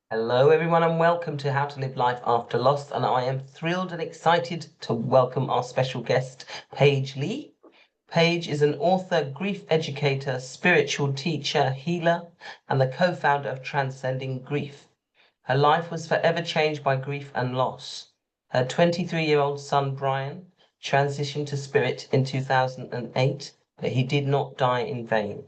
Hello, everyone, and welcome to How to Live Life After Loss. And I am thrilled and excited to welcome our special guest, Paige Lee. Paige is an author, grief educator, spiritual teacher, healer, and the co-founder of Transcending Grief. Her life was forever changed by grief and loss. Her 23-year-old son, Brian, transitioned to spirit in 2008, but he did not die in vain.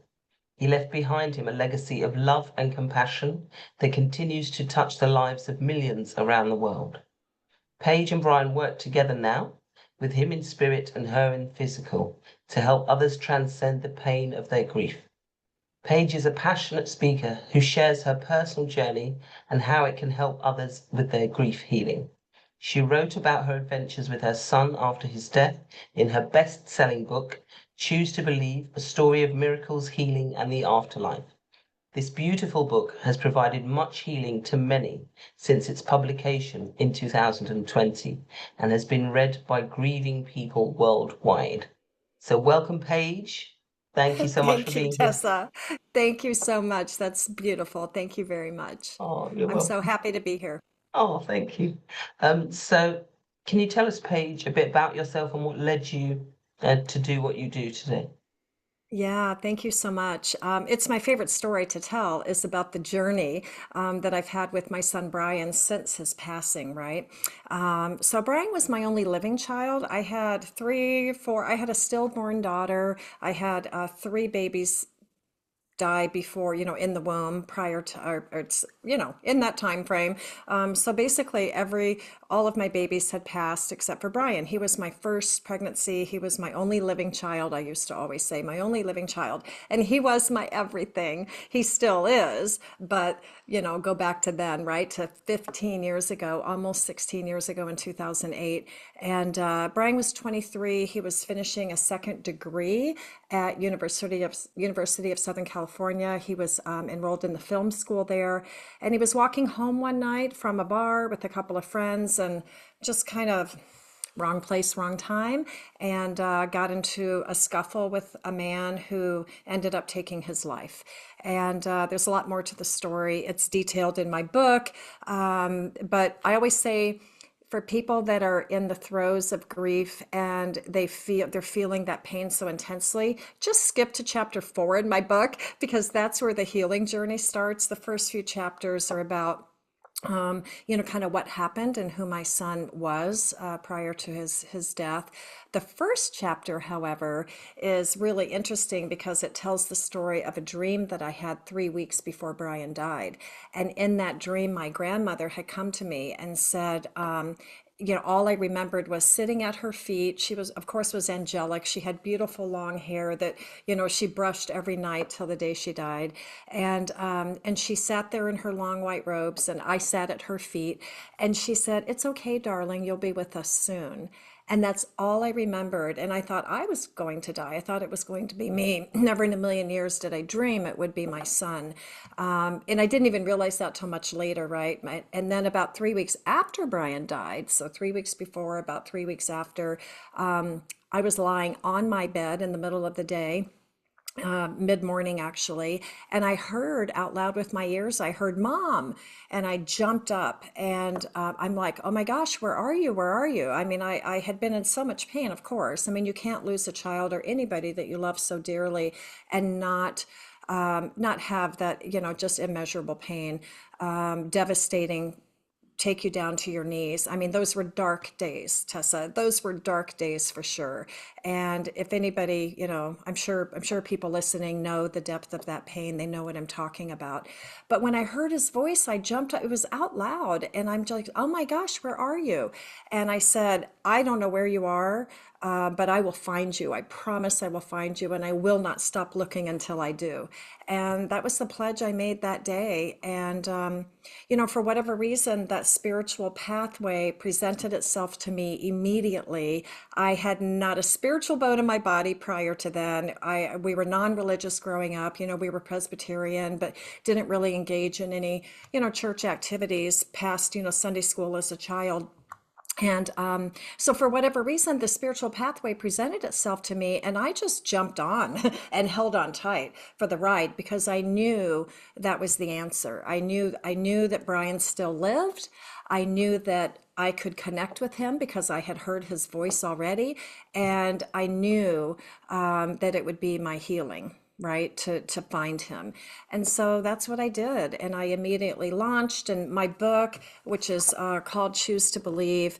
He left behind him a legacy of love and compassion that continues to touch the lives of millions around the world. Paige and Brian work together now, with him in spirit and her in physical, to help others transcend the pain of their grief. Paige is a passionate speaker who shares her personal journey and how it can help others with their grief healing. She wrote about her adventures with her son after his death in her best-selling book, Choose to Believe, A Story of Miracles, Healing, and the Afterlife. This beautiful book has provided much healing to many since its publication in 2020 and has been read by grieving people worldwide. So welcome, Paige. Thank you so much for Thank you, being here. Tessa. Thank you so much. That's beautiful. Thank you very much. Oh, you're I'm so welcome. happy to be here. Oh, thank you. So can you tell us, Paige, a bit about yourself and what led you to do what you do today? Yeah, thank you so much. It's my favorite story to tell is about the journey that I've had with my son Brian since his passing, right? So Brian was my only living child. I had I had a stillborn daughter. I had three babies die before, in the womb prior to, in that time frame. So basically, all of my babies had passed except for Brian. He was my first pregnancy. He was my only living child. I used to always say, my only living child. And he was my everything. He still is. But, go back to then, right? To 15 years ago, almost 16 years ago in 2008. And Brian was 23. He was finishing a second degree at University of Southern California. He was enrolled in the film school there, and he was walking home one night from a bar with a couple of friends, and just kind of wrong place, wrong time, and got into a scuffle with a man who ended up taking his life. And there's a lot more to the story. It's detailed in my book, but I always say, for people that are in the throes of grief and they're feeling that pain so intensely, just skip to chapter 4 in my book, because that's where the healing journey starts. The first few chapters are about kind of what happened and who my son was prior to his death. The first chapter, however, is really interesting because it tells the story of a dream that I had 3 weeks before Brian died. And in that dream, my grandmother had come to me and said, all I remembered was sitting at her feet. She was, of course, was angelic. She had beautiful long hair that, she brushed every night till the day she died. And she sat there in her long white robes, and I sat at her feet. And she said, "It's okay, darling. You'll be with us soon." And that's all I remembered. And I thought I was going to die. I thought it was going to be me. Never in a million years did I dream it would be my son. And I didn't even realize that till much later, right? And then about 3 weeks after Brian died, so 3 weeks before, about 3 weeks after, I was lying on my bed in the middle of the day, mid-morning actually, and I heard out loud with my ears, I heard "Mom," and I jumped up, and I'm like, "Oh my gosh, where are you? Where are you?" I mean, I had been in so much pain, of course. I mean, you can't lose a child or anybody that you love so dearly and not have that, just immeasurable pain, devastating, take you down to your knees. I mean, those were dark days, Tessa. Those were dark days for sure. And if anybody, I'm sure people listening know the depth of that pain. They know what I'm talking about. But when I heard his voice, I jumped up. It was out loud, and I'm just like, "Oh my gosh, where are you?" And I said, "I don't know where you are, but I will find you. I promise I will find you, and I will not stop looking until I do." And that was the pledge I made that day. And for whatever reason, that spiritual pathway presented itself to me immediately. I had not a spiritual bone in my body prior to then. We were non-religious growing up. We were Presbyterian, but didn't really engage in any, church activities past, Sunday school as a child. And so, for whatever reason, the spiritual pathway presented itself to me, and I just jumped on and held on tight for the ride because I knew that was the answer. I knew that Brian still lived. I knew that I could connect with him because I had heard his voice already, and I knew that it would be my healing, right, to find him. And so that's what I did, and I immediately launched. And my book, which is called Choose to Believe,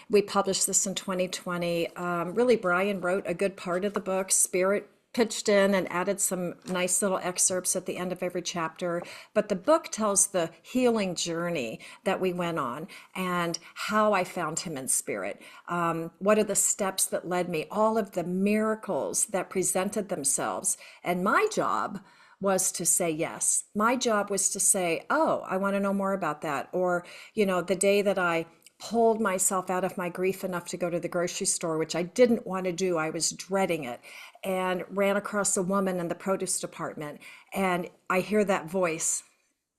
we published this in 2020. Really, Brian wrote a good part of the book. Spirit pitched in and added some nice little excerpts at the end of every chapter. But the book tells the healing journey that we went on and how I found him in spirit. What are the steps that led me, all of the miracles that presented themselves. And my job was to say yes. My job was to say, oh, I want to know more about that. Or, the day that I pulled myself out of my grief enough to go to the grocery store, which I didn't want to do. I was dreading it, and ran across a woman in the produce department. And I hear that voice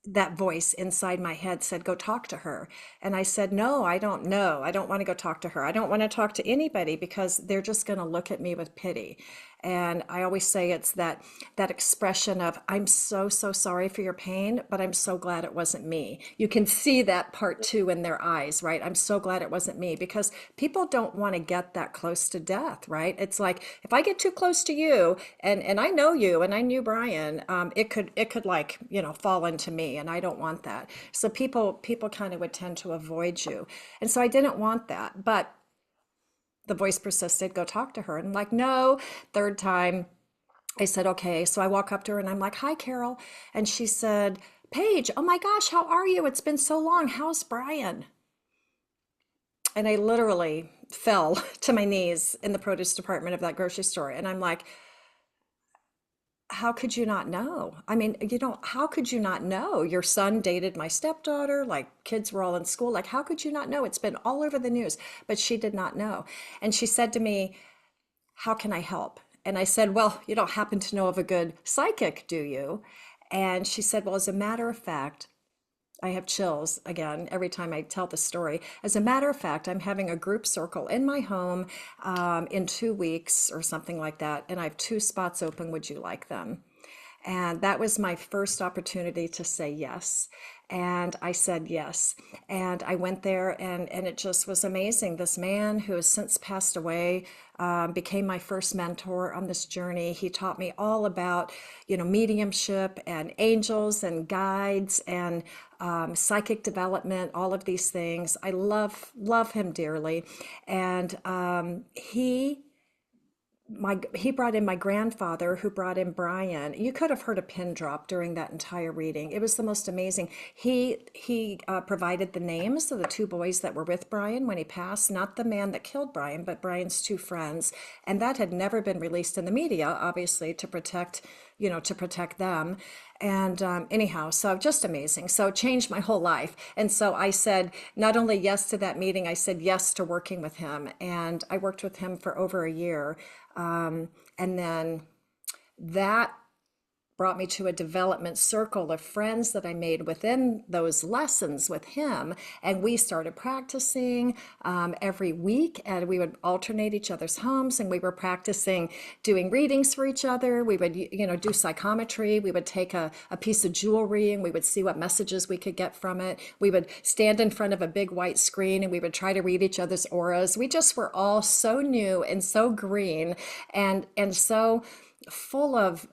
inside my head said, go talk to her. And I said, no, I don't know. I don't want to go talk to her. I don't want to talk to anybody because they're just going to look at me with pity. And I always say it's that expression of, I'm so, so sorry for your pain, but I'm so glad it wasn't me. You can see that part too in their eyes, right? I'm so glad it wasn't me, because people don't want to get that close to death, right? It's like, if I get too close to you, and I know you and I knew Brian, it could like, fall into me, and I don't want that. So people kind of would tend to avoid you. And so I didn't want that. But the voice persisted, go talk to her. And I'm like, no. Third time, I said, okay. So I walk up to her and I'm like, hi, Carol. And she said, Paige, oh my gosh, how are you? It's been so long. How's Brian? And I literally fell to my knees in the produce department of that grocery store. And I'm like, how could you not know? I mean, how could you not know? Your son dated my stepdaughter, like kids were all in school. Like, how could you not know? It's been all over the news, but she did not know. And she said to me, how can I help? And I said, well, you don't happen to know of a good psychic, do you? And she said, well, as a matter of fact, I have chills again every time I tell the story. As a matter of fact, I'm having a group circle in my home in 2 weeks or something like that, and I have two spots open. Would you like them? And that was my first opportunity to say yes. And I said yes. And I went there, and it just was amazing. This man who has since passed away became my first mentor on this journey. He taught me all about, mediumship and angels and guides and psychic development, all of these things. I love him dearly. And he brought in my grandfather, who brought in Brian. You could have heard a pin drop during that entire reading. It was the most amazing. He provided the names of the two boys that were with Brian when he passed, not the man that killed Brian, but Brian's two friends. And that had never been released in the media, obviously, to protect them. And anyhow, so just amazing. So it changed my whole life. And so I said not only yes to that meeting, I said yes to working with him. And I worked with him for over a year. And then that brought me to a development circle of friends that I made within those lessons with him. And we started practicing every week, and we would alternate each other's homes, and we were practicing doing readings for each other. We would, do psychometry. We would take a piece of jewelry and we would see what messages we could get from it. We would stand in front of a big white screen and we would try to read each other's auras. We just were all so new and so green and so full of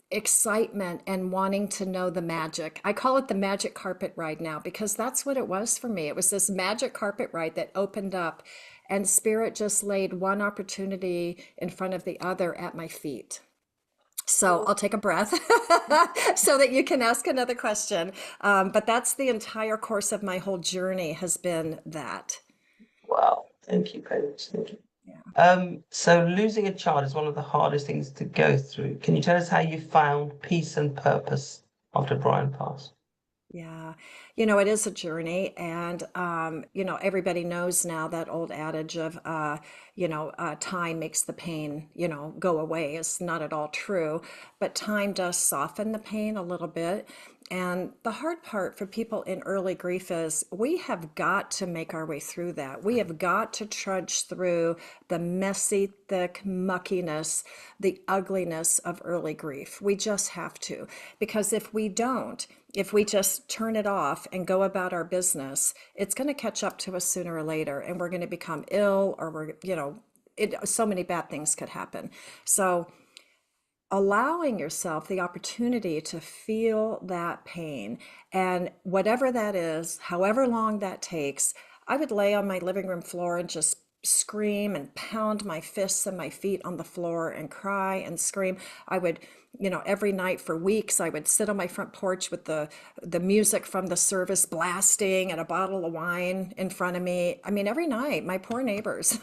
excitement and wanting to know the magic. I call it the magic carpet ride now, because that's what it was for me. It was this magic carpet ride that opened up, and spirit just laid one opportunity in front of the other at my feet. So I'll take a breath so that you can ask another question. But that's the entire course of my whole journey, has been that. Wow. Thank you, Paige. Thank you. Yeah. So losing a child is one of the hardest things to go through. Can you tell us how you found peace and purpose after Brian passed? Yeah, it is a journey, and everybody knows now that old adage of, time makes the pain, go away. Is not at all true, but time does soften the pain a little bit. And the hard part for people in early grief is we have got to make our way through that. We have got to trudge through the messy, thick muckiness, the ugliness of early grief. We just have to. Because if we don't, if we just turn it off and go about our business, it's going to catch up to us sooner or later, and we're going to become ill, or so many bad things could happen. So allowing yourself the opportunity to feel that pain, and whatever that is, however long that takes, I would lay on my living room floor and just scream and pound my fists and my feet on the floor and cry and scream. I would, every night for weeks, I would sit on my front porch with the music from the service blasting and a bottle of wine in front of me. I mean, every night, my poor neighbors.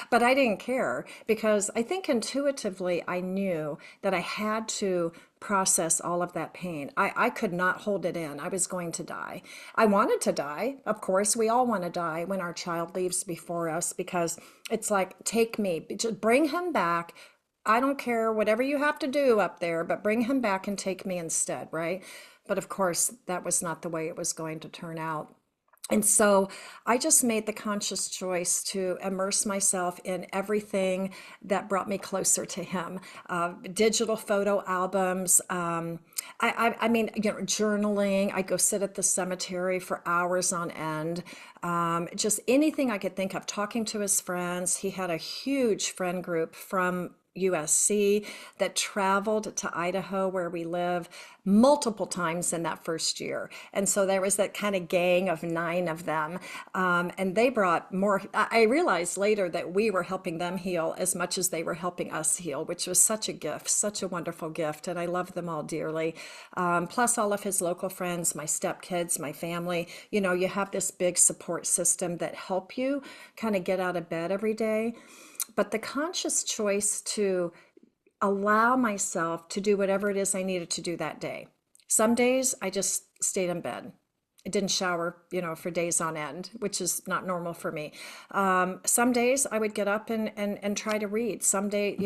But I didn't care, because I think intuitively I knew that I had to process all of that pain. I could not hold it in. I was going to die. I wanted to die. Of course, we all want to die when our child leaves before us, because it's like, take me, just bring him back. I don't care whatever you have to do up there, but bring him back and take me instead, right? But of course, that was not the way it was going to turn out. And so I just made the conscious choice to immerse myself in everything that brought me closer to him. Digital photo albums, I mean, journaling. I go sit at the cemetery for hours on end. Just anything I could think of, talking to his friends. He had a huge friend group from USC that traveled to Idaho, where we live, multiple times in that first year. And so there was that kind of gang of 9 of them. And they brought more. I realized later that we were helping them heal as much as they were helping us heal, which was such a gift, such a wonderful gift. And I love them all dearly. Plus all of his local friends, my stepkids, my family. You have this big support system that help you kind of get out of bed every day. But the conscious choice to allow myself to do whatever it is I needed to do that day. Some days I just stayed in bed. I didn't shower, for days on end, which is not normal for me. Some days I would get up and try to read. Some day,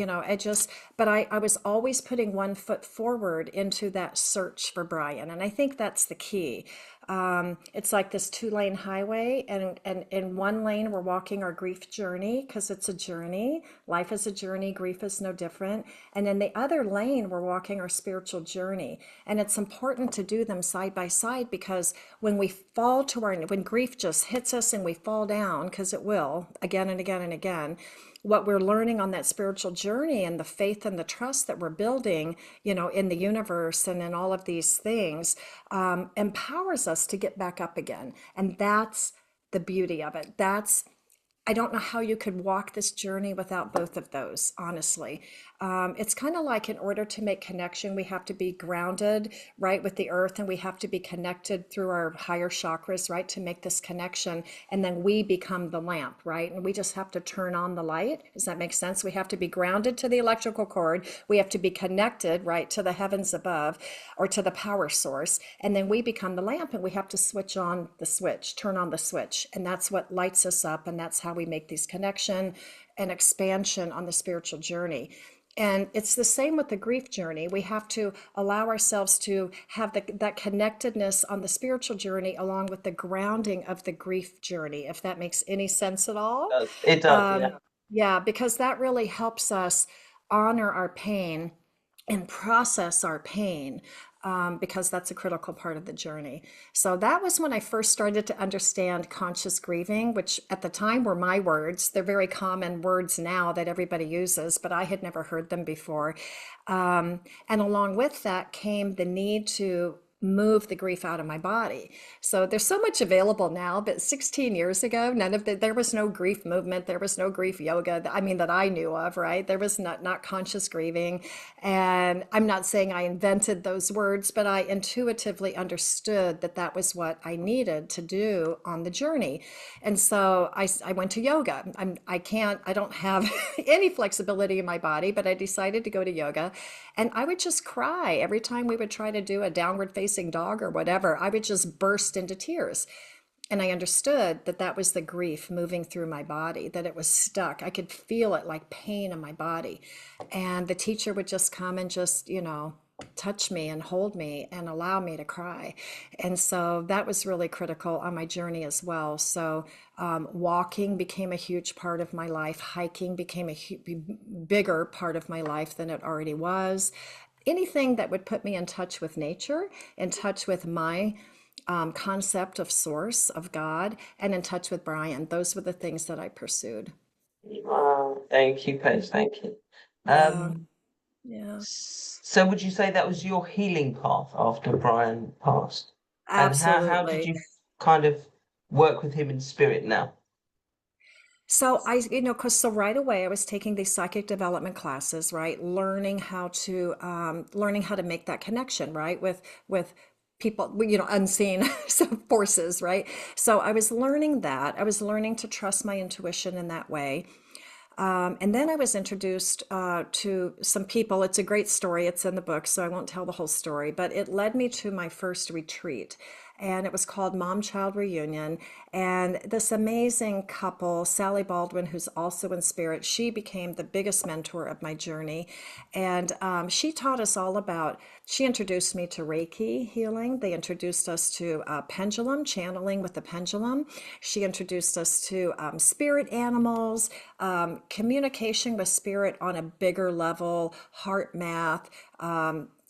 but I was always putting one foot forward into that search for Brian. And I think that's the key. It's like this 2-lane highway, and in one lane we're walking our grief journey, because it's a journey. Life is a journey, grief is no different. And in the other lane we're walking our spiritual journey. And it's important to do them side by side, because when we fall to when grief just hits us and we fall down, because it will again and again and again, what we're learning on that spiritual journey, and the faith and the trust that we're building, in the universe and in all of these things, empowers us to get back up again. And that's the beauty of it. I don't know how you could walk this journey without both of those, honestly. It's kind of like, in order to make connection, we have to be grounded, right, with the earth, and we have to be connected through our higher chakras, right, to make this connection. And then we become the lamp, right? And we just have to turn on the light. Does that make sense? We have to be grounded to the electrical cord. We have to be connected, right, to the heavens above, or to the power source. And then we become the lamp, and we have to switch on the switch, turn on the switch. And that's what lights us up. And that's how we make these connection and expansion on the spiritual journey. And it's the same with the grief journey. We have to allow ourselves to have that connectedness on the spiritual journey, along with the grounding of the grief journey, if that makes any sense at all. It does, yeah. Yeah, because that really helps us honor our pain and process our pain, because that's a critical part of the journey. So that was when I first started to understand conscious grieving, which at the time were my words. They're very common words now that everybody uses, but I had never heard them before. And along with that came the need to move the grief out of my body. So there's so much available now, but 16 years ago, there was no grief movement. There was no grief yoga. I mean, that I knew of, right? There was not conscious grieving. And I'm not saying I invented those words, but I intuitively understood that that was what I needed to do on the journey. And so I went to yoga. I don't have any flexibility in my body, but I decided to go to yoga. And I would just cry every time we would try to do a downward facing dog or whatever. I would just burst into tears. And I understood that that was the grief moving through my body, that it was stuck. I could feel it like pain in my body. And the teacher would just come and just, touch me and hold me and allow me to cry. And so that was really critical on my journey as well. So walking became a huge part of my life. Hiking became a bigger part of my life than it already was. Anything that would put me in touch with nature, in touch with my concept of source, of God, and in touch with Brian. Those were the things that I pursued. Thank you, Paige. Thank you. Yeah, Um, yeah, so would you say that was your healing path after Brian passed? And how did absolutely. you kind of work with him in spirit now? So because so right away I was taking these psychic development classes, right? Learning how to make that connection, right? With people, unseen forces, right? So I was learning that. I was learning to trust my intuition in that way. And then I was introduced to some people. It's a great story. It's in the book, so I won't tell the whole story, but it led me to my first retreat. And it was called Mom Child Reunion. And this amazing couple, Sally Baldwin, who's also in spirit, she became the biggest mentor of my journey. And she taught us all about, she introduced me to Reiki healing. They introduced us to pendulum, channeling with the pendulum. She introduced us to spirit animals, communication with spirit on a bigger level, heart math.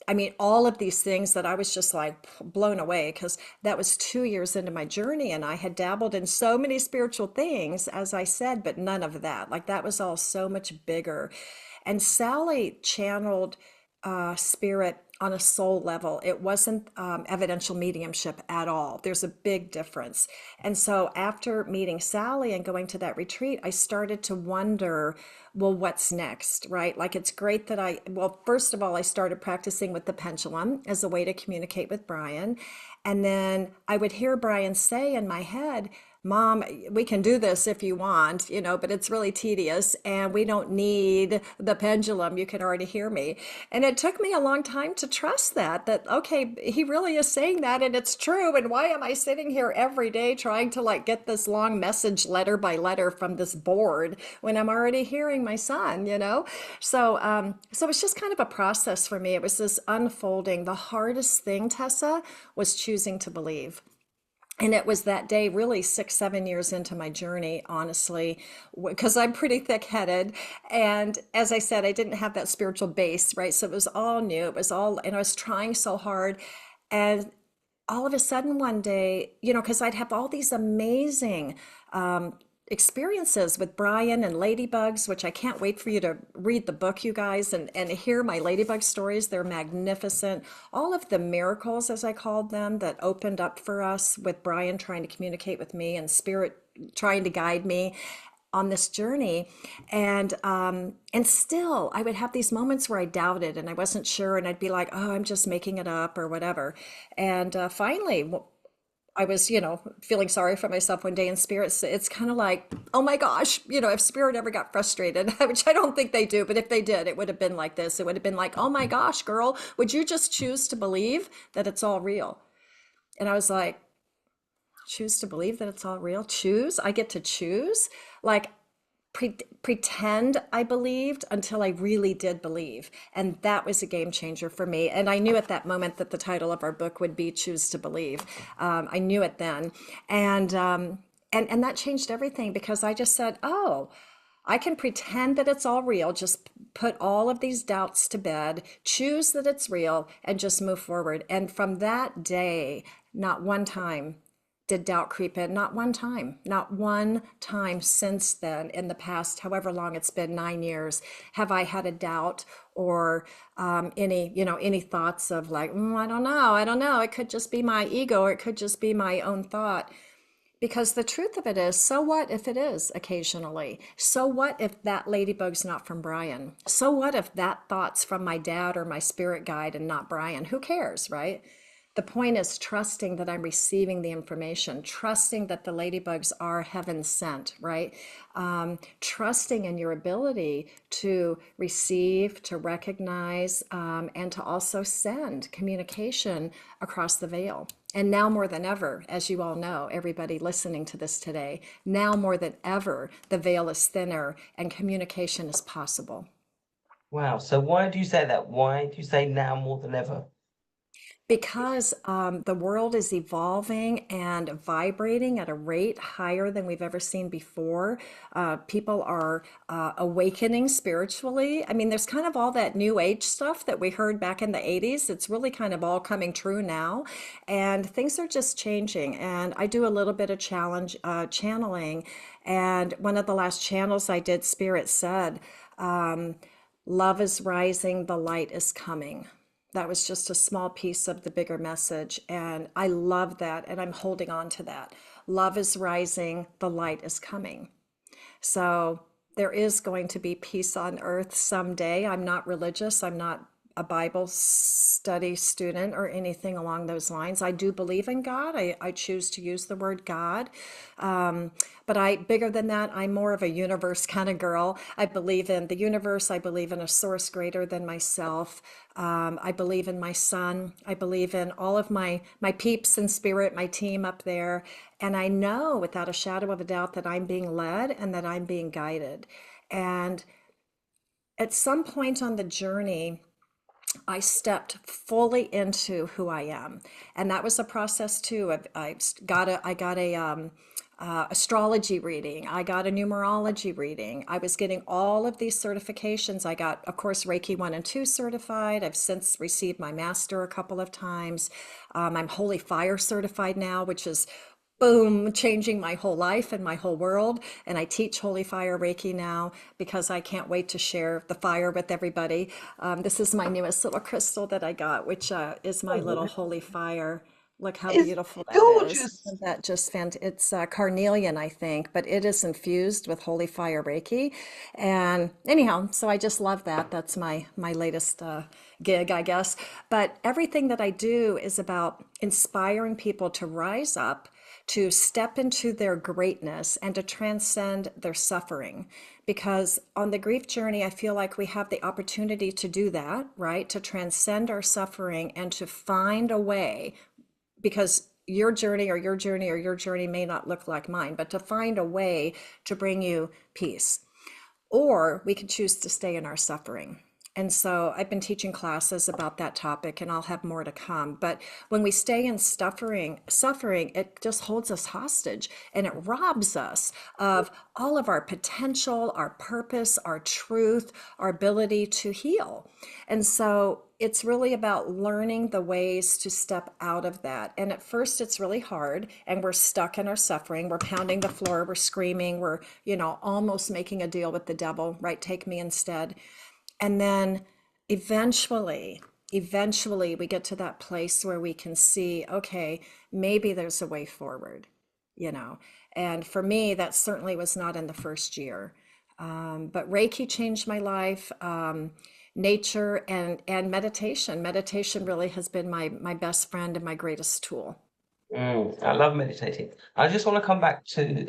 I mean, all of these things that I was just like blown away because that was 2 years into my journey and I had dabbled in so many spiritual things, as I said, but none of that. Like that was all so much bigger. And Sally channeled spirit on a soul level. It wasn't evidential mediumship at all. There's a big difference. And so after meeting Sally and going to that retreat, I started to wonder, well, what's next, right? Like it's great that well, first of all, I started practicing with the pendulum as a way to communicate with Brian. And then I would hear Brian say in my head, Mom, we can do this if you want, but it's really tedious and we don't need the pendulum. You can already hear me. And it took me a long time to trust that, okay, he really is saying that and it's true. And why am I sitting here every day trying to like get this long message letter by letter from this board when I'm already hearing my son? So it's just kind of a process for me. It was this unfolding. The hardest thing, Tessa, was choosing to believe. And it was that day, really 6, 7 years into my journey, honestly, because I'm pretty thick-headed. And as I said, I didn't have that spiritual base, right? So it was all new. It was all, and I was trying so hard. And all of a sudden one day, because I'd have all these amazing experiences with Brian and ladybugs, which I can't wait for you to read the book, you guys, and hear my ladybug stories. They're magnificent. All of the miracles, as I called them, that opened up for us with Brian trying to communicate with me and spirit trying to guide me on this journey. And still I would have these moments where I doubted and I wasn't sure, and I'd be like, oh, I'm just making it up or whatever. And finally I was, feeling sorry for myself one day in spirit. It's kind of like, oh my gosh, if spirit ever got frustrated, which I don't think they do, but if they did, it would have been like this. It would have been like, oh my gosh, girl, would you just choose to believe that it's all real? And I was like, choose to believe that it's all real? Choose? I get to choose? Like, pretend I believed until I really did believe. And that was a game changer for me. And I knew at that moment that the title of our book would be Choose to Believe. I knew it then. And that changed everything because I just said, oh, I can pretend that it's all real, just put all of these doubts to bed, choose that it's real, and just move forward. And from that day, not one time did doubt creep in. Not one time, not one time since then in the past, however long it's been, 9 years, have I had a doubt or any thoughts of like, I don't know. It could just be my ego or it could just be my own thought. Because the truth of it is, so what if it is occasionally? So what if that ladybug's not from Brian? So what if that thought's from my dad or my spirit guide and not Brian? Who cares, right? The point is trusting that I'm receiving the information, trusting that the ladybugs are heaven sent, right? Trusting in your ability to receive, to recognize, and to also send communication across the veil. And now more than ever, as you all know, everybody listening to this today, now more than ever, the veil is thinner and communication is possible. Wow. So why do you say that? Why do you say now more than ever? Because the world is evolving and vibrating at a rate higher than we've ever seen before. People are awakening spiritually. I mean, there's kind of all that new age stuff that we heard back in the 80s. It's really kind of all coming true now. And things are just changing. And I do a little bit of channeling. And one of the last channels I did, Spirit said, love is rising, the light is coming. That was just a small piece of the bigger message. And I love that. And I'm holding on to that. Love is rising, the light is coming. So there is going to be peace on earth someday. I'm not religious. I'm not a Bible study student or anything along those lines. I do believe in God. I choose to use the word God. But bigger than that, I'm more of a universe kind of girl. I believe in the universe. I believe in a source greater than myself. I believe in my son. I believe in all of my peeps in spirit, my team up there. And I know without a shadow of a doubt that I'm being led and that I'm being guided. And at some point on the journey, I stepped fully into who I am, and that was a process too. I got a astrology reading. I got a numerology reading. I was getting all of these certifications. I got, of course, Reiki 1 and 2 certified. I've since received my master a couple of times. I'm Holy Fire certified now, which is boom, changing my whole life and my whole world. And I teach Holy Fire Reiki now because I can't wait to share the fire with everybody. This is my newest little crystal that I got, which is my little Oh, Holy Fire. Look how it's beautiful that is. gorgeous. Isn't that just fantastic? It's carnelian, I think, but it is infused with Holy Fire Reiki. And anyhow, so I just love that. That's my latest gig, I guess. But everything that I do is about inspiring people to rise up, to step into their greatness and to transcend their suffering. Because on the grief journey, I feel like we have the opportunity to do that, right? To transcend our suffering and to find a way, because your journey or your journey or your journey may not look like mine, but to find a way to bring you peace. Or we can choose to stay in our suffering. And so I've been teaching classes about that topic and I'll have more to come. But when we stay in suffering, it just holds us hostage and it robs us of all of our potential, our purpose, our truth, our ability to heal. And so it's really about learning the ways to step out of that. And at first it's really hard and we're stuck in our suffering. We're pounding the floor, we're screaming, we're, almost making a deal with the devil, right? Take me instead. And then eventually we get to that place where we can see, okay, maybe there's a way forward, you know. And for me, that certainly was not in the first year. But Reiki changed my life. Nature and meditation. Meditation really has been my best friend and my greatest tool. I love meditating. I just want to come back to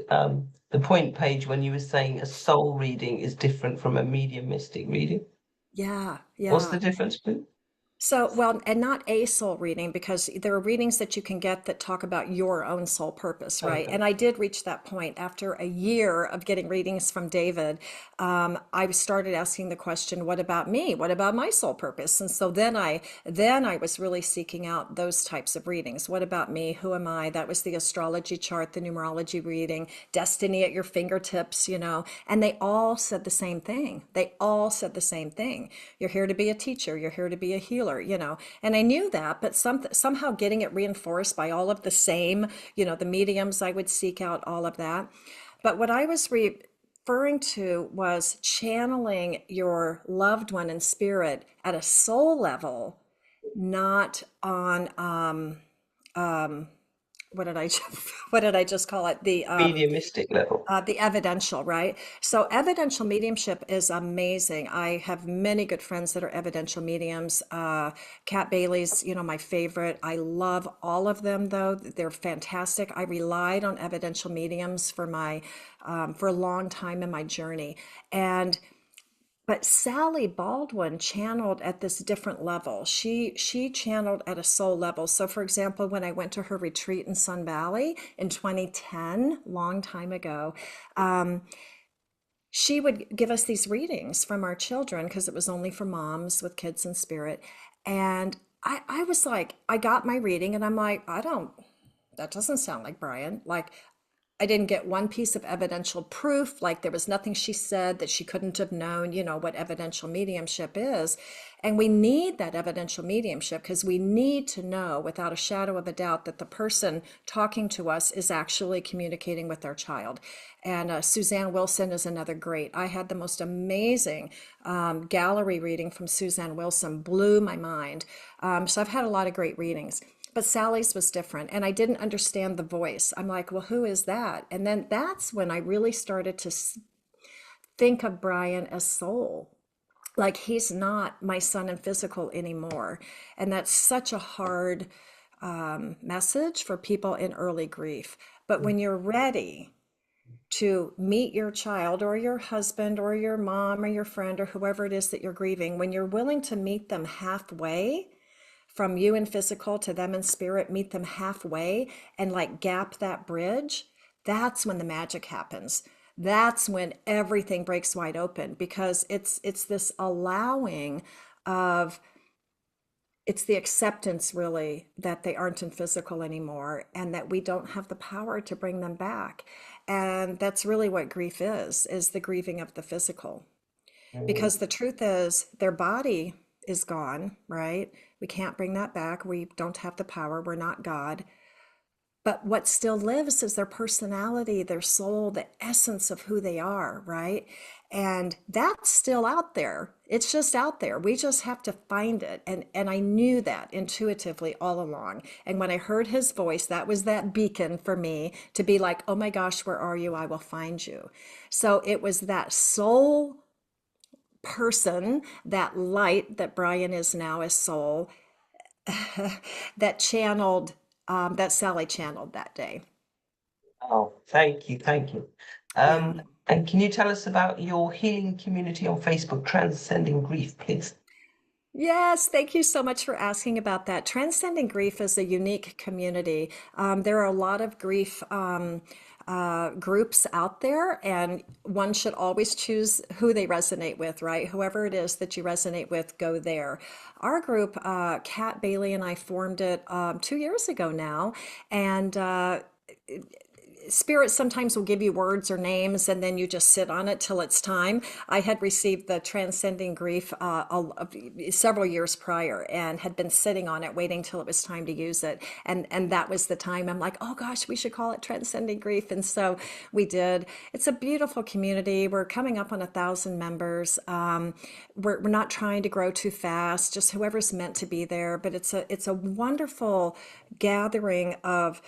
the point, Paige, when you were saying a soul reading is different from a mediumistic reading. Yeah, What's the yeah. difference, please? So, well, and not a soul reading, because there are readings that you can get that talk about your own soul purpose, right? Okay. And I did reach that point after a year of getting readings from David. I started asking the question, "What about me? What about my soul purpose?" And so then I was really seeking out those types of readings. What about me? Who am I? That was the astrology chart, the numerology reading, destiny at your fingertips, and they all said the same thing. They all said the same thing. You're here to be a teacher. You're here to be a healer, and I knew that, but somehow getting it reinforced by all of the same, the mediums I would seek out, all of that. But what I was referring to was channeling your loved one in spirit at a soul level, not on what did I what did I just call it? Mediumistic level. The evidential, right? So evidential mediumship is amazing. I have many good friends that are evidential mediums. Kat Bailey's, my favorite. I love all of them, though. They're fantastic. I relied on evidential mediums for a long time in my journey. But Sally Baldwin channeled at this different level. She channeled at a soul level. So for example, when I went to her retreat in Sun Valley in 2010, long time ago, she would give us these readings from our children because it was only for moms with kids in spirit. And I was like, I got my reading and I'm like, that doesn't sound like Brian. Like, I didn't get one piece of evidential proof. Like there was nothing she said that she couldn't have known, what evidential mediumship is. And we need that evidential mediumship because we need to know without a shadow of a doubt that the person talking to us is actually communicating with our child. And Suzanne Wilson is another great. I had the most amazing gallery reading from Suzanne Wilson, blew my mind. So I've had a lot of great readings. But Sally's was different, and I didn't understand the voice. I'm like, well, who is that? And then that's when I really started to think of Brian as soul. Like he's not my son in physical anymore. And that's such a hard message for people in early grief. But when you're ready to meet your child or your husband or your mom or your friend or whoever it is that you're grieving, when you're willing to meet them halfway, from you in physical to them in spirit, meet them halfway and like gap that bridge, that's when the magic happens. That's when everything breaks wide open because it's this allowing of, it's the acceptance really that they aren't in physical anymore and that we don't have the power to bring them back. And that's really what grief is the grieving of the physical. Mm. Because the truth is, their body is gone, right? We can't bring that back. We don't have the power. We're not God. But what still lives is their personality, their soul, the essence of who they are, right? And that's still out there. It's just out there. We just have to find it. And I knew that intuitively all along. And when I heard his voice, that was that beacon for me to be like, oh my gosh, where are you? I will find you. So it was that soul person, that light that Brian is now as soul, that channeled, that Sally channeled that day. Oh, thank you, thank you. Yeah. And can you tell us about your healing community on Facebook, Transcending Grief, please? Yes, thank you so much for asking about that. Transcending Grief is a unique community. There are a lot of grief groups out there, and one should always choose who they resonate with, right? Whoever it is that you resonate with, go there. Our group, Kat Bailey and I formed it 2 years ago now, and spirit sometimes will give you words or names and then you just sit on it till it's time. I had received the Transcending Grief several years prior and had been sitting on it waiting till it was time to use it, and that was the time. I'm like, oh gosh, we should call it Transcending Grief, and so we did. It's a beautiful community. We're coming up on 1,000 members. We're not trying to grow too fast, just whoever's meant to be there, but it's a wonderful gathering of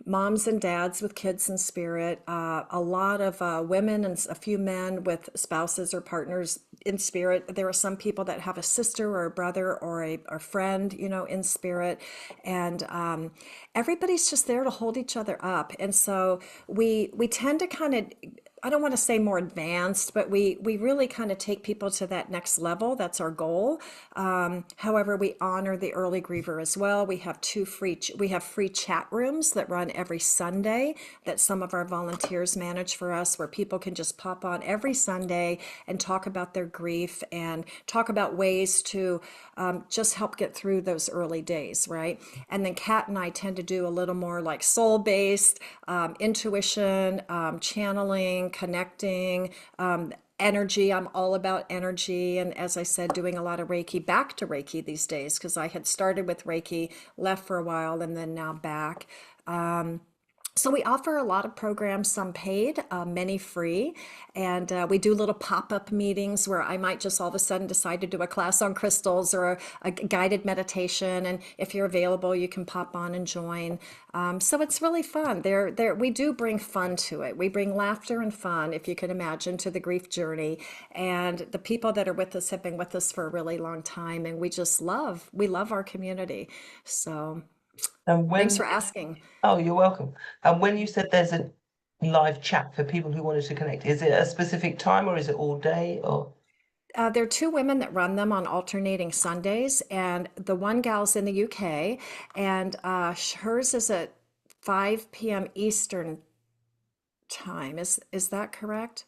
moms and dads with kids in spirit, a lot of women and a few men with spouses or partners in spirit. There are some people that have a sister or a brother or a friend, in spirit. And everybody's just there to hold each other up. And so we tend to kind of, I don't want to say more advanced, but we really kind of take people to that next level. That's our goal. However, we honor the early griever as well. We have we have free chat rooms that run every Sunday that some of our volunteers manage for us, where people can just pop on every Sunday and talk about their grief and talk about ways to just help get through those early days, right? And then Kat and I tend to do a little more like soul-based intuition, channeling, connecting, energy. I'm all about energy. And as I said, doing a lot of Reiki, back to Reiki these days, because I had started with Reiki, left for a while, and then now back. So we offer a lot of programs, some paid, many free, and we do little pop-up meetings where I might just all of a sudden decide to do a class on crystals or a guided meditation, and if you're available, you can pop on and join. So it's really fun. We do bring fun to it. We bring laughter and fun, if you can imagine, to the grief journey. And the people that are with us have been with us for a really long time, and we love our community. So And thanks when, for asking. oh, you're welcome. And when you said there's a live chat for people who wanted to connect, is it a specific time or is it all day or? There are two women that run them on alternating Sundays, and the one gal's in the UK, and hers is at 5 p.m. Eastern time. Is that correct?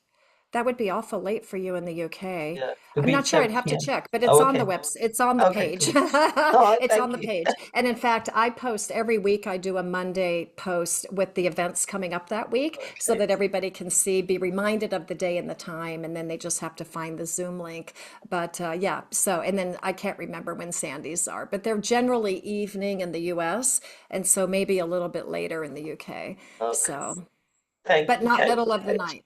That would be awful late for you in the UK. Yeah, it'll I'm be not sure, I'd 7 have to p.m. check, but Oh, it's on the okay. webs, it's on the Okay, page. cool. All right, It's on thank the you. page. And in fact, I post every week, I do a Monday post with the events coming up that week so Okay. that everybody can see, be reminded of the day and the time, and then they just have to find the Zoom link. But yeah, so, and then I can't remember when Sandy's are, but they're generally evening in the US, and so maybe a little bit later in the UK. Okay. So, Thank but you, not middle of the Paige. night.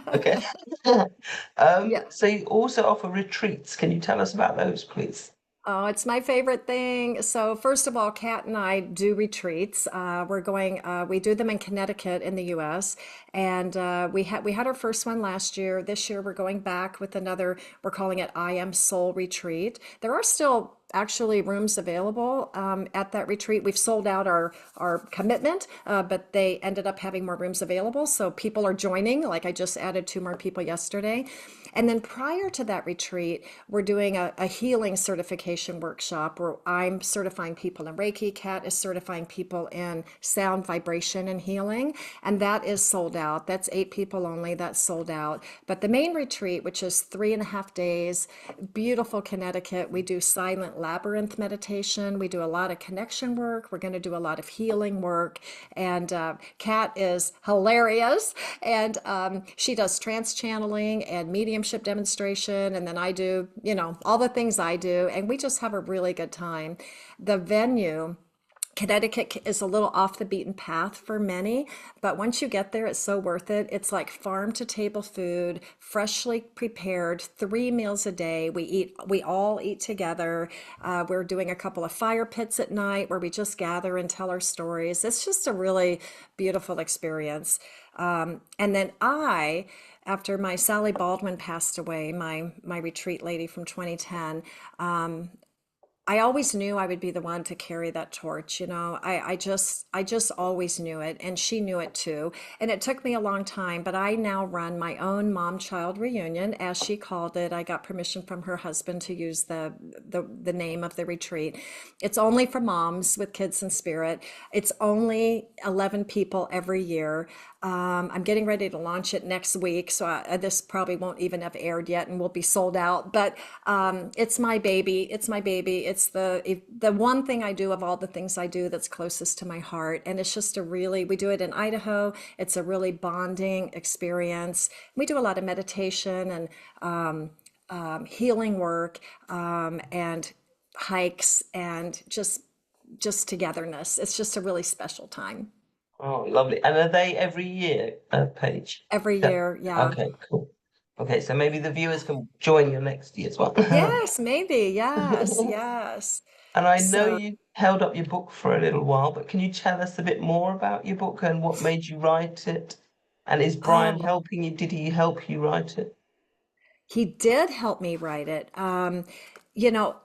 Okay. Yeah. So you also offer retreats. Can you tell us about those, please? Oh, it's my favorite thing. So first of all, Kat and I do retreats. We do them in Connecticut in the U.S. And we had our first one last year. This year we're going back with another. We're calling it I Am Soul Retreat. There are still actually rooms available at that retreat. We've sold out our commitment, but they ended up having more rooms available. So people are joining. Like I just added two more people yesterday. And then prior to that retreat, we're doing a healing certification workshop where I'm certifying people in Reiki. Kat is certifying people in sound, vibration, and healing. And that is sold out. That's 8 people only. That's sold out. But the main retreat, which is 3.5 days, beautiful Connecticut, we do silent labyrinth meditation. We do a lot of connection work. We're going to do a lot of healing work. And Kat is hilarious. And she does trance channeling and mediumship demonstration. And then I do, all the things I do. And we just have a really good time. The venue, Connecticut is a little off the beaten path for many, but once you get there, it's so worth it. It's like farm to table food, freshly prepared, 3 meals a day. We all eat together. We're doing a couple of fire pits at night where we just gather and tell our stories. It's just a really beautiful experience. And then after my Sally Baldwin passed away, my retreat lady from 2010, I always knew I would be the one to carry that torch, I just always knew it, and she knew it too. And it took me a long time, but I now run my own mom-child reunion, as she called it. I got permission from her husband to use the name of the retreat. It's only for moms with kids in spirit. It's only 11 people every year. I'm getting ready to launch it next week, so this probably won't even have aired yet, and will be sold out. But it's my baby. It's my baby. It's the one thing I do of all the things I do that's closest to my heart, and it's just we do it in Idaho. It's a really bonding experience. We do a lot of meditation and healing work and hikes and just togetherness. It's just a really special time Oh, lovely. And are they every year, Paige? every Yeah. year. Yeah. Okay, cool. Okay, so maybe the viewers can join you next year as well. Yes, maybe. Yes, yes. And I know So, you held up your book for a little while, but can you tell us a bit more about your book and what made you write it? And is Brian oh, helping you? Did he help you write it? he did help me write it. You know,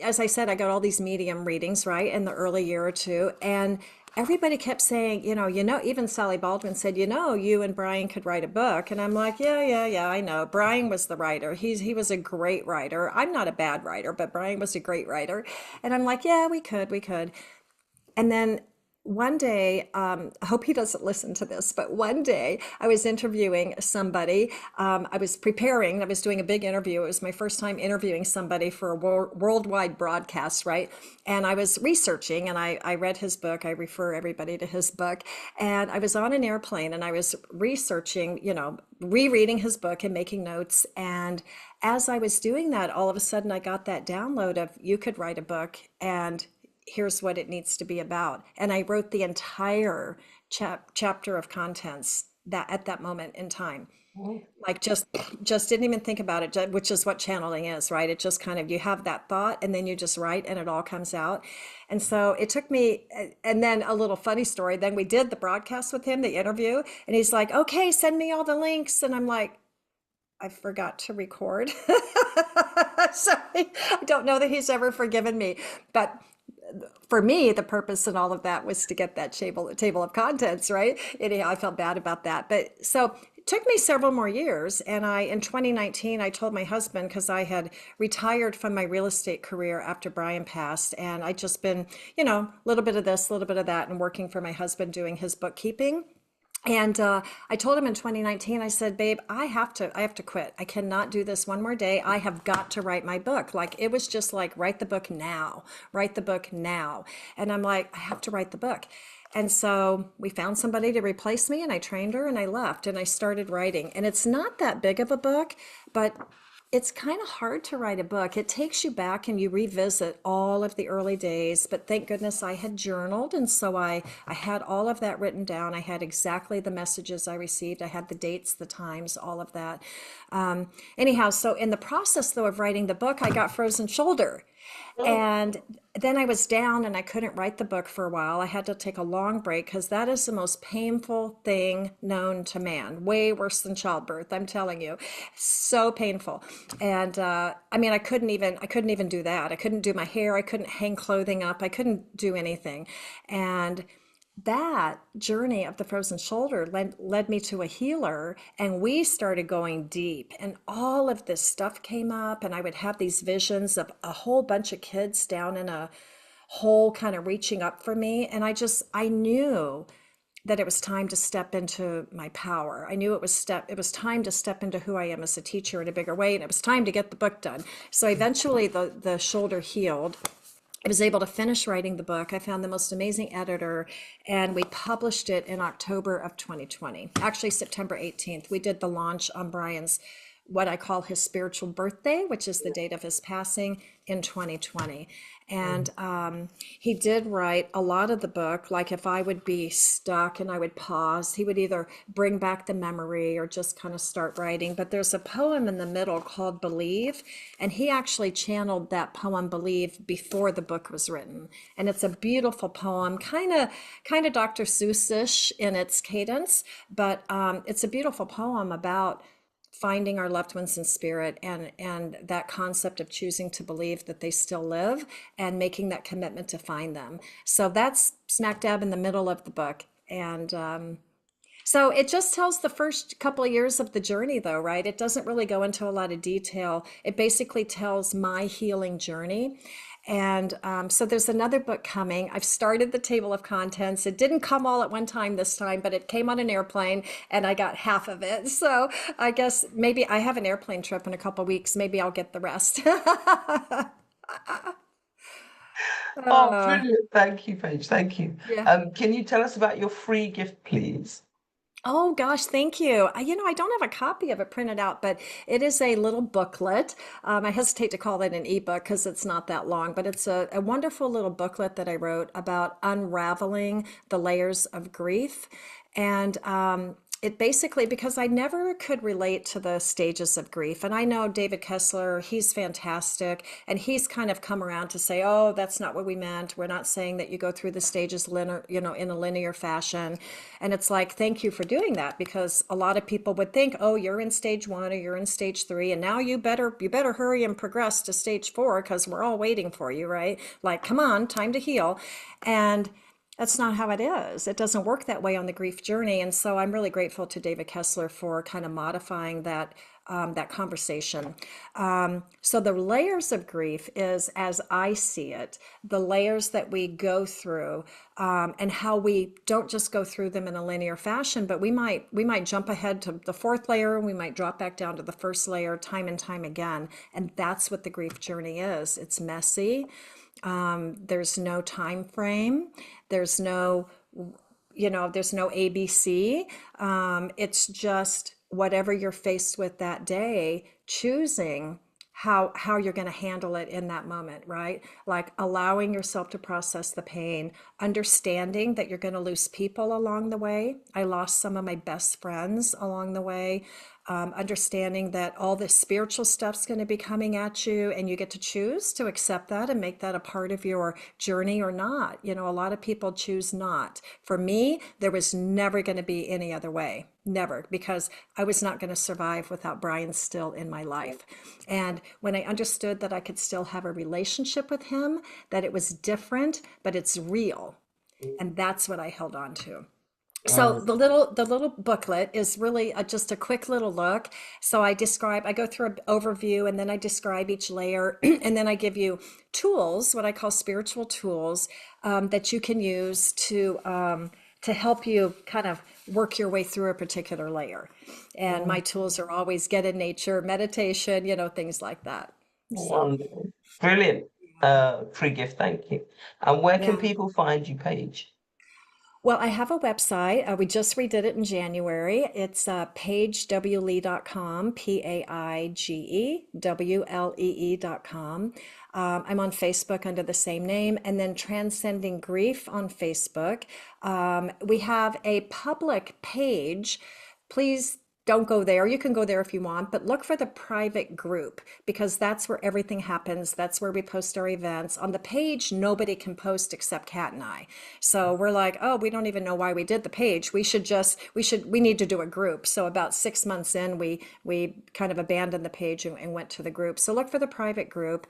as I said, I got all these medium readings, right, in the early year or two, and everybody kept saying, even Sally Baldwin said, you and Brian could write a book, and I'm like, yeah, yeah, yeah, I know. Brian was the writer. He was a great writer. I'm not a bad writer, but Brian was a great writer, and I'm like, yeah, we could. And then one day, I hope he doesn't listen to this, but one day I was interviewing somebody. I was preparing, I was doing a big interview. It was my first time interviewing somebody for a worldwide broadcast, right? And I was researching, and I read his book. I refer everybody to his book. And I was on an airplane and I was researching, rereading his book and making notes. And as I was doing that, all of a sudden I got that download of you could write a book, and here's what it needs to be about. And I wrote the entire chapter of contents that at that moment in time. Oh, Like just didn't even think about it, which is what channeling is, right? It just kind of, you have that thought and then you just write and it all comes out. And so it took me, and then a little funny story. Then we did the broadcast with him, the interview, and he's like, okay, send me all the links. And I'm like, I forgot to record. So I don't know that he's ever forgiven me. But for me, the purpose and all of that was to get that table of contents, right? Anyhow, I felt bad about that. But so it took me several more years. And in 2019, I told my husband, because I had retired from my real estate career after Brian passed. And I'd just been, a little bit of this, a little bit of that, and working for my husband doing his bookkeeping. And I told him in 2019, I said, babe, I have to quit. I cannot do this one more day. I have got to write my book. Like it was just like, write the book now, write the book now. And I'm like, I have to write the book. And so we found somebody to replace me and I trained her and I left and I started writing. And it's not that big of a book, but it's kind of hard to write a book. It takes you back and you revisit all of the early days, but thank goodness I had journaled. And so I had all of that written down. I had exactly the messages I received. I had the dates, the times, all of that. Anyhow, so in the process though of writing the book, I got frozen shoulder. Oh, And then I was down and I couldn't write the book for a while. I had to take a long break because that is the most painful thing known to man. Way worse than childbirth, I'm telling you. So painful. And I mean, I couldn't even do that. I couldn't do my hair. I couldn't hang clothing up. I couldn't do anything. And that journey of the frozen shoulder led me to a healer, and we started going deep, and all of this stuff came up, and I would have these visions of a whole bunch of kids down in a hole kind of reaching up for me. And I knew that it was time to step into my power. I knew it was time to step into who I am as a teacher in a bigger way, and it was time to get the book done. So eventually the shoulder healed. I was able to finish writing the book. I found the most amazing editor, and we published it in October of 2020. Actually, September 18th. We did the launch on Brian's, what I call his spiritual birthday, which is the date of his passing in 2020. And he did write a lot of the book. Like if I would be stuck and I would pause, he would either bring back the memory or just kind of start writing. But there's a poem in the middle called Believe, and he actually channeled that poem Believe before the book was written. And it's a beautiful poem, kind of Dr. Seuss-ish in its cadence, but it's a beautiful poem about finding our loved ones in spirit, and that concept of choosing to believe that they still live and making that commitment to find them. So that's smack dab in the middle of the book. And so it just tells the first couple of years of the journey, though, right? It doesn't really go into a lot of detail. It basically tells my healing journey. And so there's another book coming. I've started the table of contents. It didn't come all at one time this time, but it came on an airplane and I got half of it. So I guess maybe I have an airplane trip in a couple of weeks. Maybe I'll get the rest. oh, uh, brilliant. Thank you, Paige. Thank you. yeah. Can you tell us about your free gift, please? Oh gosh, thank you. I don't have a copy of it printed out, but it is a little booklet. I hesitate to call it an ebook because it's not that long, but it's a wonderful little booklet that I wrote about unraveling the layers of grief. And it basically, because I never could relate to the stages of grief. And I know David Kessler, he's fantastic. And he's kind of come around to say, oh, that's not what we meant. We're not saying that you go through the stages linear, in a linear fashion. And it's like, thank you for doing that, because a lot of people would think, oh, you're in stage 1 or you're in stage 3, and now you better hurry and progress to stage 4 because we're all waiting for you, right? Like, come on, time to heal. And that's not how it is. It doesn't work that way on the grief journey. And so I'm really grateful to David Kessler for kind of modifying that conversation. So the layers of grief is, as I see it, the layers that we go through, and how we don't just go through them in a linear fashion, but we might jump ahead to the fourth layer and we might drop back down to the first layer time and time again. And that's what the grief journey is. It's messy. There's no time frame. There's no, there's no ABC. It's just whatever you're faced with that day, choosing how you're going to handle it in that moment, right? Like allowing yourself to process the pain, understanding that you're going to lose people along the way. I lost some of my best friends along the way. Understanding that all this spiritual stuff's going to be coming at you, and you get to choose to accept that and make that a part of your journey or not. A lot of people choose not. For me, there was never going to be any other way. Never, because I was not going to survive without Brian still in my life. And when I understood that I could still have a relationship with him, that it was different, but it's real. And that's what I held on to. So Oh, the little booklet is really just a quick little look. So I go through an overview, and then I describe each layer, and then I give you tools, what I call spiritual tools, that you can use to help you kind of work your way through a particular layer. And my tools are always get in nature, meditation, things like that. So, Wonderful. Brilliant. Free gift, thank you. And where can yeah. people find you, Paige? Well, I have a website. We just redid it in January. It's paigewlee.com, PAIGEWLEE.com. I'm on Facebook under the same name, and then Transcending Grief on Facebook. We have a public page. Please don't go there. You can go there if you want, but look for the private group because that's where everything happens. That's where we post our events. On the page, nobody can post except Kat and I. So we're like, oh, we don't even know why we did the page. We need to do a group. So about 6 months in, we kind of abandoned the page and went to the group. So look for the private group.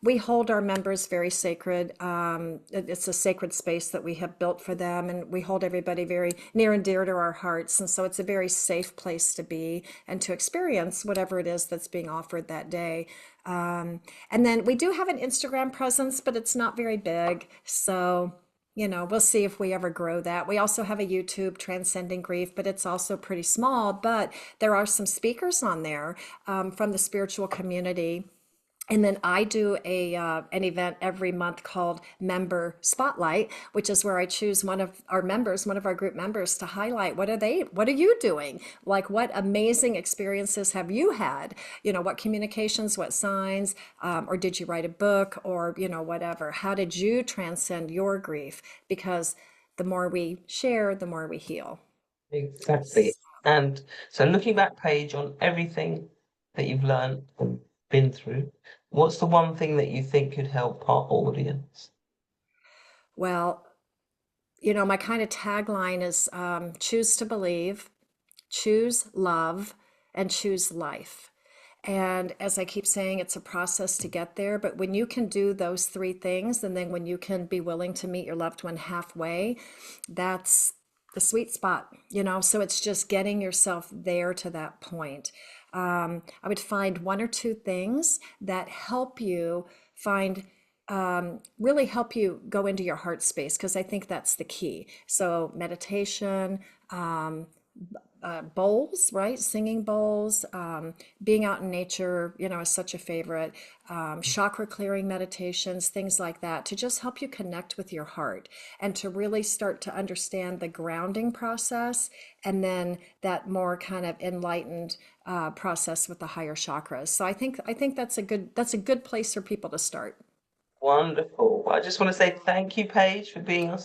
We hold our members very sacred. It's a sacred space that we have built for them, and we hold everybody very near and dear to our hearts. And so it's a very safe place to be and to experience whatever it is that's being offered that day. And then we do have an Instagram presence, but it's not very big. So, we'll see if we ever grow that. We also have a YouTube, Transcending Grief, but it's also pretty small. But there are some speakers on there from the spiritual community. And then I do an event every month called Member Spotlight, which is where I choose one of our members, one of our group members, to highlight what are you doing? Like, what amazing experiences have you had? What communications, what signs, or did you write a book, or whatever? How did you transcend your grief? Because the more we share, the more we heal. Exactly. And so looking back, Paige, on everything that you've learned and been through, what's the one thing that you think could help our audience? Well, my kind of tagline is choose to believe, choose love, and choose life. And as I keep saying, it's a process to get there. But when you can do those three things, and then when you can be willing to meet your loved one halfway, that's the sweet spot. So it's just getting yourself there to that point. I would find one or two things that help you find really help you go into your heart space because I think that's the key. So meditation, bowls, right? Singing bowls, being out in nature, is such a favorite. Chakra clearing meditations, things like that, to just help you connect with your heart and to really start to understand the grounding process, and then that more kind of enlightened process with the higher chakras. So I think that's a good place for people to start. Wonderful. Well, I just want to say thank you, Paige, for being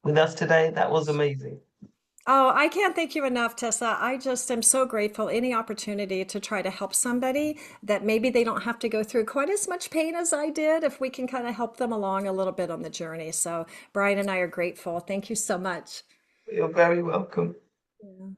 with us today. That was amazing. Oh, I can't thank you enough, Tessa. I just am so grateful. Any opportunity to try to help somebody that maybe they don't have to go through quite as much pain as I did, if we can kind of help them along a little bit on the journey. So, Brian and I are grateful. Thank you so much. You're very welcome. Yeah.